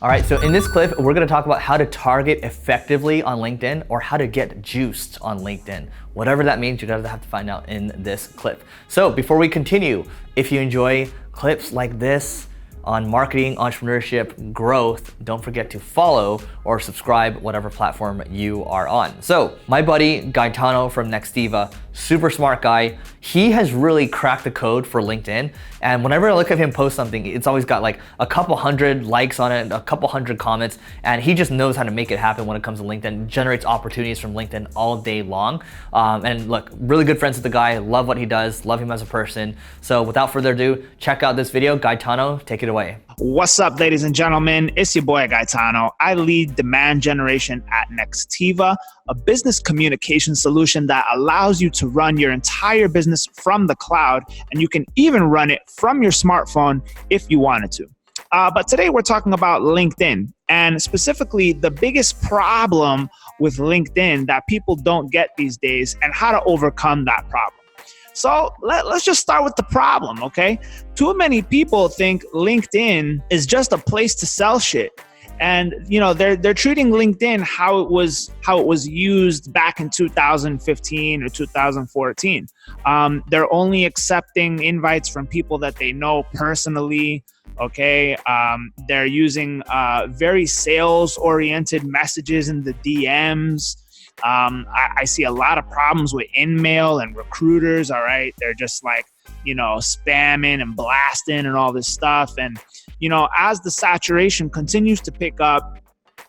All right, so in this clip, we're gonna talk about how to target effectively on LinkedIn or how to get juiced on LinkedIn. Whatever that means, you're gonna have to find out in this clip. So before we continue, if you enjoy clips like this on marketing, entrepreneurship, growth, don't forget to follow or subscribe whatever platform you are on. So my buddy Gaetano from Nextiva, super smart guy. He has really cracked the code for LinkedIn. And whenever I look at him post something, it's always got like a couple hundred likes on it, a couple hundred comments, and he just knows how to make it happen when it comes to LinkedIn, generates opportunities from LinkedIn all day long. And look, really good friends with the guy, love what he does, love him as a person. So without further ado, check out this video. Gaetano, take it away. What's up, ladies and gentlemen? It's your boy Gaetano. I lead demand generation at Nextiva, a business communication solution that allows you to run your entire business from the cloud, and you can even run it from your smartphone if you wanted to. But today we're talking about LinkedIn, and specifically the biggest problem with LinkedIn that people don't get these days and how to overcome that problem. So let's just start with the problem, okay? Too many people think LinkedIn is just a place to sell shit. And you know, they're treating LinkedIn how it was used back in 2015 or 2014. They're only accepting invites from people that they know personally. Okay, they're using very sales-oriented messages in the DMs. I see a lot of problems with InMail and recruiters. All right, they're just like, you know, spamming and blasting and all this stuff. And you know, as the saturation continues to pick up,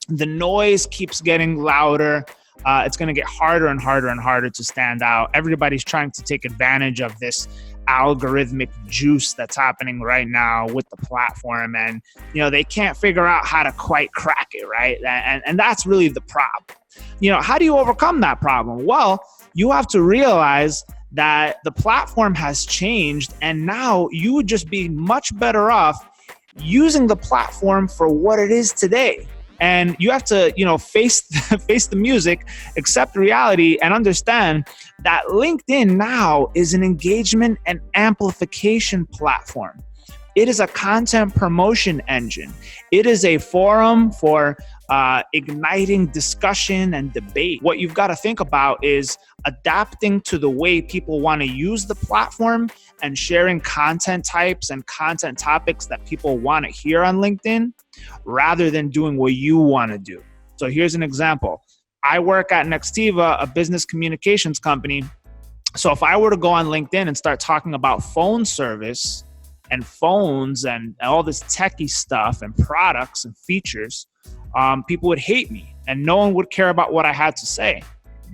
the noise keeps getting louder. It's going to get harder and harder and harder to stand out. Everybody's trying to take advantage of this algorithmic juice that's happening right now with the platform, and you know, they can't figure out how to quite crack it, right? And that's really the problem. You know, how do you overcome that problem? Well, you have to realize that the platform has changed, and now you would just be much better off using the platform for what it is today. And you have to, you know, face the music, accept reality, and understand that LinkedIn now is an engagement and amplification platform. It is a content promotion engine. It is a forum for igniting discussion and debate. What you've got to think about is adapting to the way people want to use the platform and sharing content types and content topics that people want to hear on LinkedIn, rather than doing what you want to do. So here's an example. I work at Nextiva, a business communications company. So if I were to go on LinkedIn and start talking about phone service and phones and all this techie stuff and products and features, people would hate me and no one would care about what I had to say.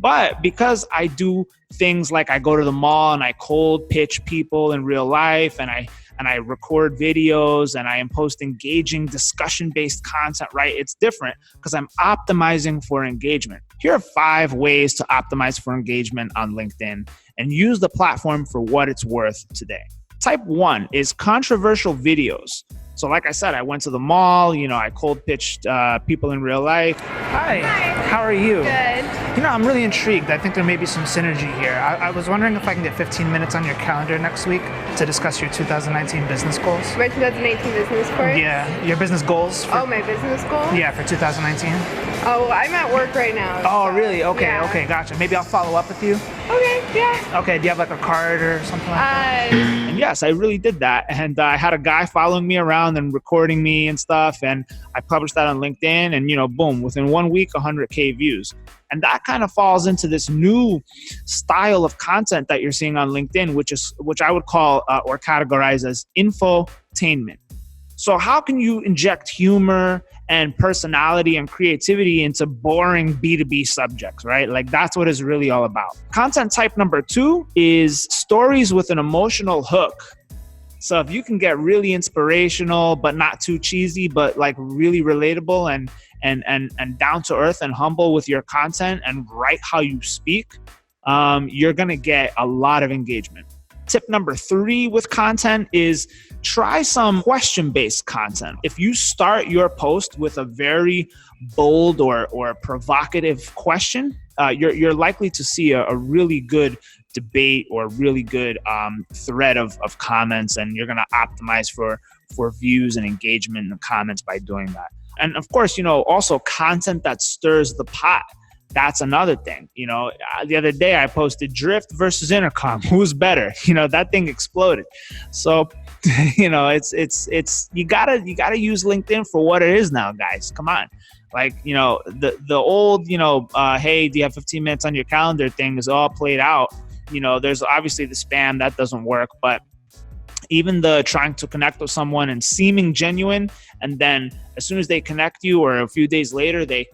But because I do things like I go to the mall and I cold pitch people in real life, and I record videos, and I post engaging discussion-based content, right? It's different because I'm optimizing for engagement. Here are 5 ways to optimize for engagement on LinkedIn and use the platform for what it's worth today. Type 1 is controversial videos. So like I said, I went to the mall, you know, I cold pitched people in real life. Hi, how are you? Good. You know, I'm really intrigued. I think there may be some synergy here. I was wondering if I can get 15 minutes on your calendar next week to discuss your 2019 business goals. My 2019 business course? Yeah, your business goals. Oh, my business goals? Yeah, for 2019. Oh, I'm at work right now. Oh, so, really? Okay, yeah. okay, gotcha. Maybe I'll follow up with you. Okay, yeah. Okay, do you have like a card or something like that? And yes, I really did that. And I had a guy following me around and recording me and stuff. And I published that on LinkedIn, and, you know, boom, within 1 week, 100K views. And that kind of falls into this new style of content that you're seeing on LinkedIn, which I would call or categorize as infotainment. So how can you inject humor and personality and creativity into boring B2B subjects, right? Like that's what it's really all about. Content type number 2 is stories with an emotional hook. So if you can get really inspirational, but not too cheesy, but like really relatable and down to earth and humble with your content and write how you speak, you're going to get a lot of engagement. Tip number 3 with content is try some question-based content. If you start your post with a very bold or provocative question, you're likely to see a really good debate or really good thread of comments, and you're going to optimize for views and engagement in the comments by doing that. And of course, also content that stirs the pot. That's another thing. The other day I posted drift versus intercom. Who's better? That thing exploded. So, it's you gotta use LinkedIn for what it is now, guys. Come on. Like, the old, hey, do you have 15 minutes on your calendar thing is all played out. There's obviously the spam that doesn't work, but even the trying to connect with someone and seeming genuine, and then as soon as they connect you or a few days later, they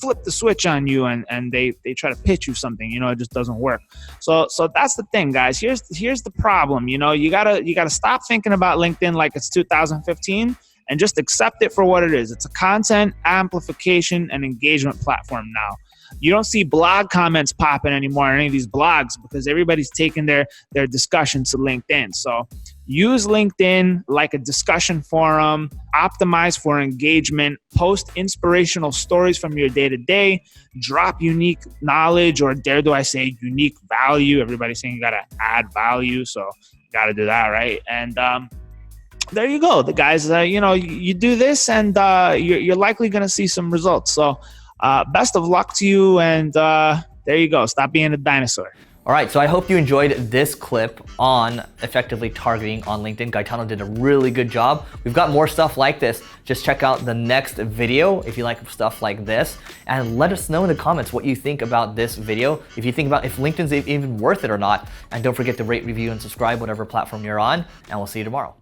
flip the switch on you and they try to pitch you something, it just doesn't work. So that's the thing, guys. Here's the problem. You gotta stop thinking about LinkedIn like it's 2015 and just accept it for what it is. It's a content amplification and engagement platform now. You don't see blog comments popping anymore on any of these blogs because everybody's taking their discussion to LinkedIn. So use LinkedIn like a discussion forum, optimize for engagement, post inspirational stories from your day-to-day, drop unique knowledge, or dare do I say unique value. Everybody's saying you got to add value, so you got to do that, right? And there you go. The guys, you do this and you're likely going to see some results. So best of luck to you, and there you go. Stop being a dinosaur. All right, so I hope you enjoyed this clip on effectively targeting on LinkedIn. Gaetano did a really good job. We've got more stuff like this. Just check out the next video if you like stuff like this, and let us know in the comments what you think about this video. If you think about if LinkedIn's even worth it or not, and don't forget to rate, review, and subscribe whatever platform you're on, and we'll see you tomorrow.